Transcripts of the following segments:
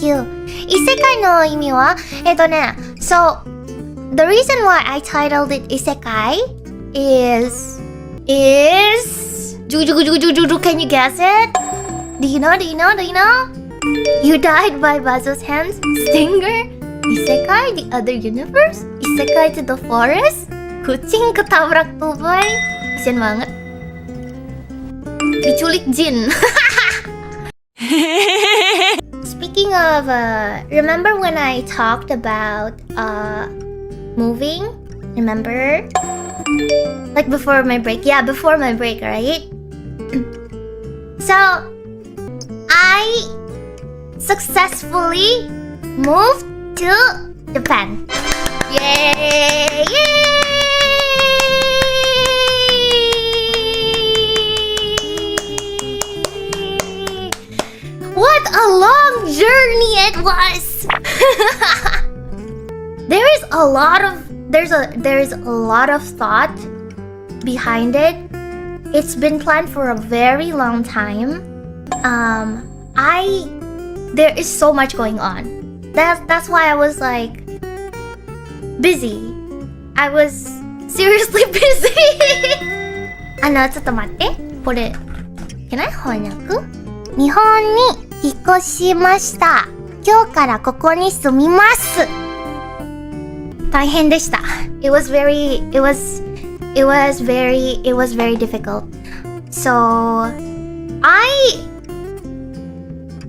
Thank you. 異世界の意味はSo, the reason why I titled it Isekai is... Can you guess it? Do you know? You died by Bazo's hands? Stinger? Isekai, the other universe? Isekai to the forest? Kucing ketabrak tubai? Kasian banget. Diculik jin. Speaking of, remember when I talked about moving? Remember? Like before my break? Yeah, before my break, right? So, I successfully moved to Japan. Yay! What a long journey it was! There's a lot of thought behind it. It's been planned for a very long time. There is so much going on. That's why I was like busy. I was seriously busy. ちょっと待って。これ、can I 翻訳？日本に引っ越しました。今日からここに住みます。大変でした。It was very difficult. So, I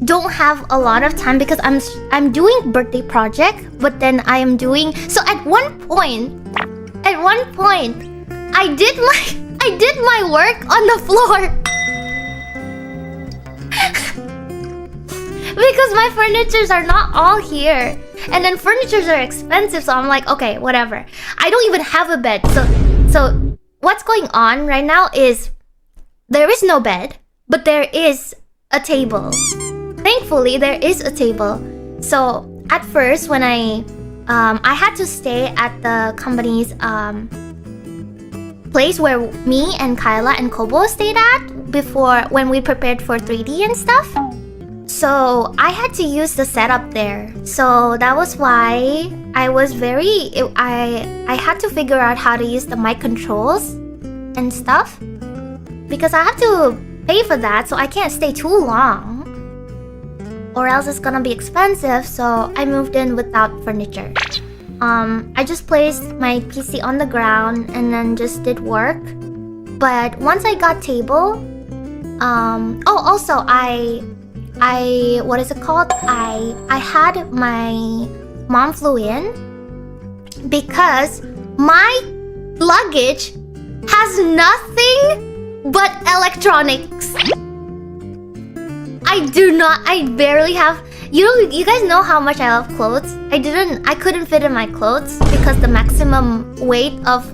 don't have a lot of time because I'm doing birthday project, but then I am doing so at one point I did my work on the floor. Because my furnitures are not all here. And then furnitures are expensive, so I'm like, okay, whatever. I don't even have a bed. So what's going on right now is there is no bed, but there is a table. Thankfully, there is a table. So at first, when I had to stay at the company's place where me and Kyla and Kobo stayed at when we prepared for 3D and stuff. So I had to use the setup there. So that was why I had to figure out how to use the mic controls and stuff. Because I have to pay for that, so I can't stay too long. Or else it's gonna be expensive, so I moved in without furniture. I just placed my PC on the ground and then just did work. But once I got table, also what is it called? I had my mom flew in because my luggage has nothing but electronics. I barely have, you guys know how much I love clothes. I couldn't fit in my clothes because the maximum weight of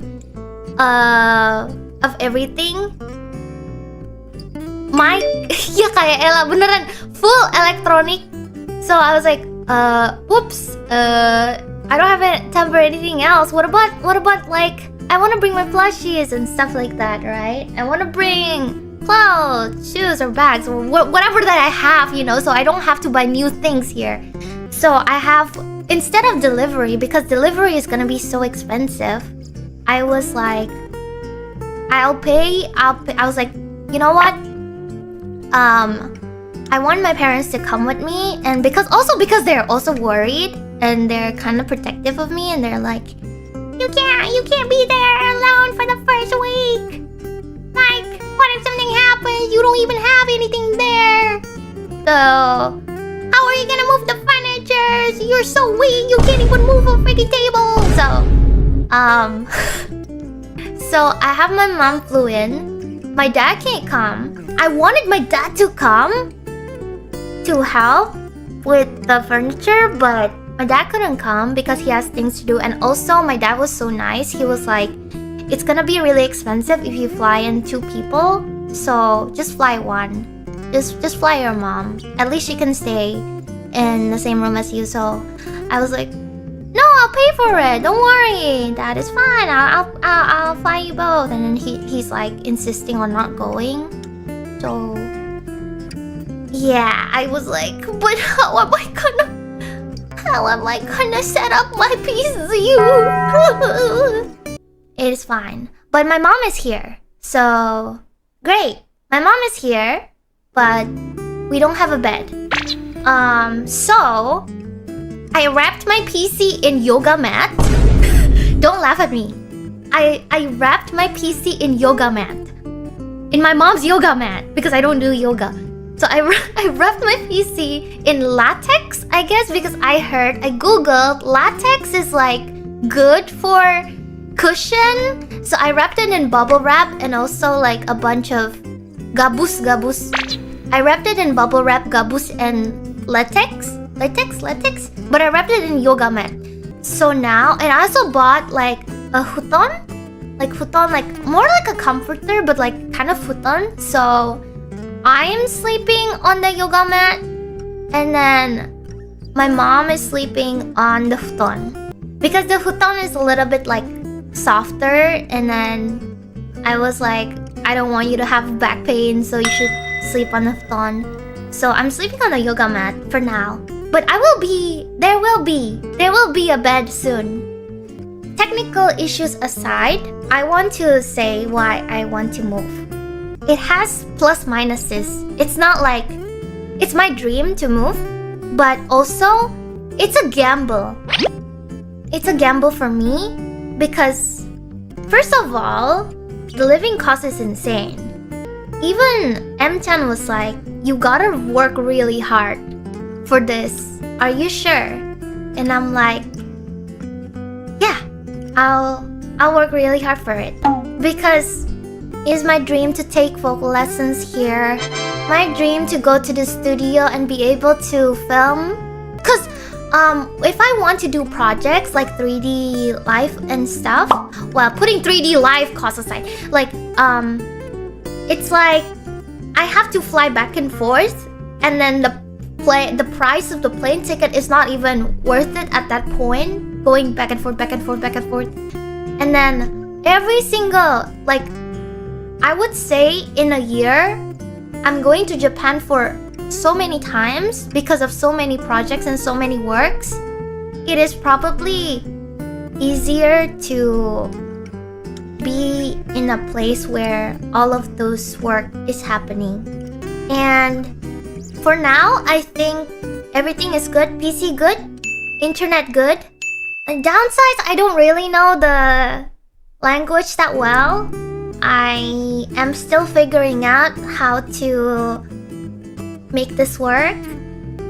everything. Ya kayak Ella, beneran full electronic. So I was like, whoops, I don't have time for anything else. What about like, I want to bring my plushies and stuff like that, right? I want to bring clothes, shoes, or bags, or whatever that I have, so I don't have to buy new things here. So I have, instead of delivery, because delivery is gonna be so expensive, I was like, I'll pay. I was like, you know what? I want my parents to come with me, and because they're also worried and they're kind of protective of me, and they're like, you can't be there alone for the first week. Like, what if something happens? You don't even have anything there. So, how are you gonna move the furniture? You're so weak, you can't even move a freaking table. So I have my mom flew in. My dad can't come. I wanted my dad to come to help with the furniture, but my dad couldn't come because he has things to do. And also, my dad was so nice. He was like, it's gonna be really expensive if you fly in 2 people, so just fly one. Just fly your mom. At least she can stay in the same room as you. So I was like, no, I'll pay for it. Don't worry, Dad, it's fine. I'll fly you both. And then he's like insisting on not going. So yeah, I was like, but how am I gonna set up my PC? It is fine. But my mom is here. So, great. My mom is here, but we don't have a bed. So I wrapped my PC in yoga mat. Don't laugh at me. I wrapped my PC in yoga mat. In my mom's yoga mat, because I don't do yoga. So I wrapped my PC in latex, I guess, because I googled latex is like good for cushion. So I wrapped it in bubble wrap and also like a bunch of gabus. I wrapped it in bubble wrap, gabus, and latex. But I wrapped it in yoga mat. So now, and I also bought like a futon, like more like a comforter, but like kind of futon. So I am sleeping on the yoga mat, and then my mom is sleeping on the futon because the futon is a little bit like softer. And then I was like, I don't want you to have back pain, so you should sleep on the futon. So I'm sleeping on the yoga mat for now. But there will be a bed soon. Technical issues aside, I want to say why I want to move. It has plus minuses. It's not like it's my dream to move, but also it's a gamble. It's a gamble for me because first of all, the living cost is insane. Even M10 was like, you gotta work really hard for this. Are you sure? And I'm like, yeah, I'll work really hard for it. Because it's my dream to take vocal lessons here. My dream to go to the studio and be able to film. Cause if I want to do projects like 3D live and stuff, well, putting 3D live costs aside, like it's like I have to fly back and forth, and then the price of the plane ticket is not even worth it at that point, going back and forth. And then every single, like, I would say in a year, I'm going to Japan for so many times because of so many projects and so many works. It is probably easier to be in a place where all of those work is happening. And for now, I think everything is good. PC good, internet good. And downsides, I don't really know the language that well. I am still figuring out how to make this work.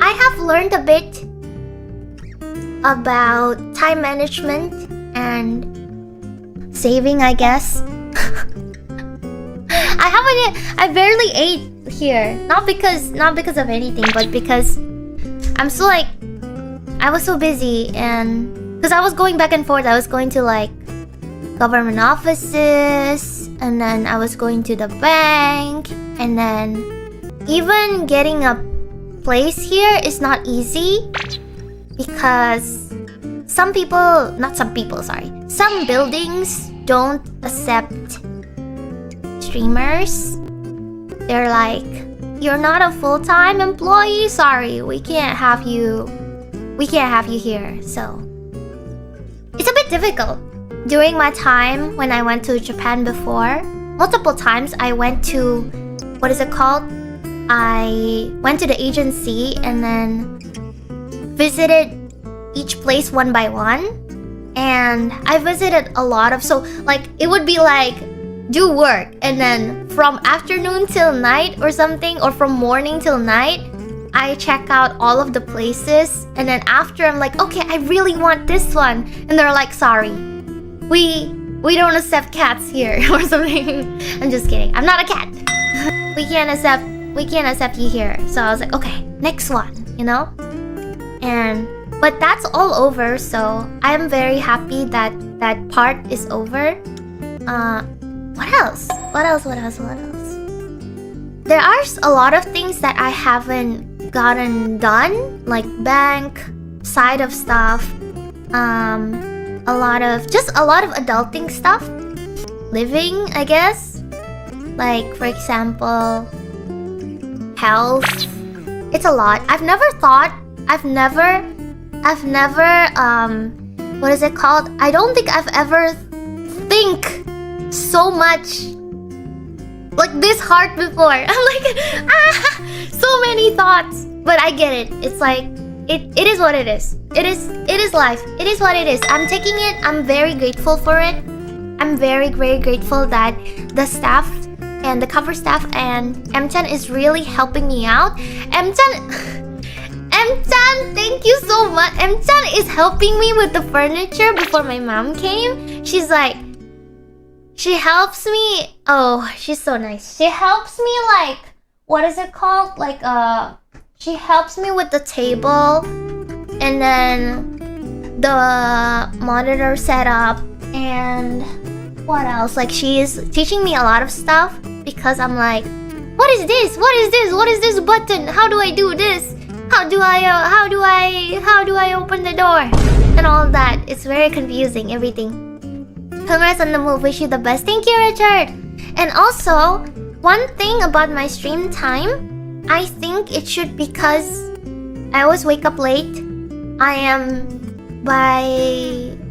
I have learned a bit about time management and saving, I guess. I barely ate here. Not because of anything, but because I'm so like, I was so busy, and because I was going back and forth. I was going to like government offices, and then I was going to the bank, and then even getting a place here is not easy because some buildings don't accept streamers. They're like, you're not a full-time employee, sorry, we can't have you here. So it's a bit difficult. During my time when I went to Japan before, multiple times I went to, what is it called? I went to the agency and then visited each place one by one. And I visited a lot of, so like it would be like, do work, and then from afternoon till night or something, or from morning till night, I check out all of the places, and then after I'm like, okay, I really want this one, and they're like, sorry, we don't accept cats here or something. I'm just kidding, I'm not a cat. we can't accept you here. So I was like, okay, next one, you know. But that's all over, so I am very happy that that part is over. What else? There are a lot of things that I haven't gotten done, like bank side of stuff, a lot of adulting stuff, living, I guess, like for example, health, It's a lot. I've never, what is it called? I don't think I've ever think so much like this hard before. I'm like, so many thoughts. But I get it. It's like, it is what it is. It is life. It is what it is. I'm taking it. I'm very grateful for it. I'm very, very grateful that the staff and the cover staff and M-chan is really helping me out. M-chan, thank you so much. M-chan is helping me with the furniture before my mom came. She's like, she helps me. Oh, she's so nice. She helps me like, what is it called? Like, she helps me with the table and then the monitor setup and what else? Like, she is teaching me a lot of stuff because I'm like, what is this? What is this? What is this button? How do I do this? How do I open the door? And all of that. It's very confusing, everything. Congrats on the move. Wish you the best. Thank you, Richard. And also, one thing about my stream time, I think it should, because I always wake up late. Now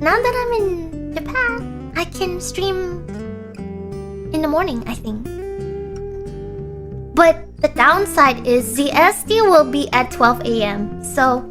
that I'm in Japan, I can stream in the morning, I think. But the downside is the SD will be at 12 a.m. So,